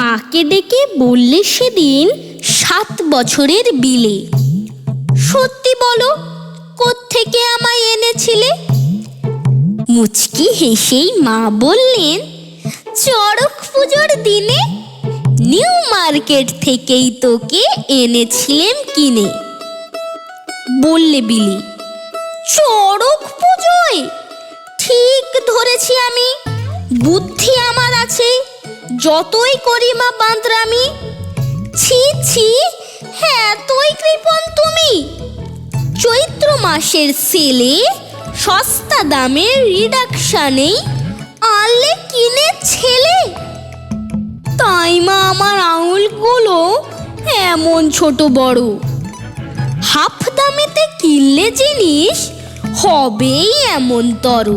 মাকে ডেকে বললে সেদিন 7 বছরের বিলে, সত্যি বলো, কোত্থেকে আমায় এনেছিলে? মুচকি হেসেই মা বললেন, চড়ক পুজোর দিনে নিউ মার্কেট থেকেই তোকে এনেছিলেম কিনে। বললে বিলি, চড়ক পুজোয়? ঠিক ধরেছি আমি, বুদ্ধি আমার আছে, যতই করি মা বাঁদরামি। ছি ছি, এতই কৃপণ তুমি? চৈত্র মাসের সেলে সস্তা দামের রিডাকশানেই আনলে কিনে ছেলে। তাই মা আমার আঙুলগুলো এমন ছোট বড়, হাফ দামেতে কিনলে জিনিস হবেই এমন তর।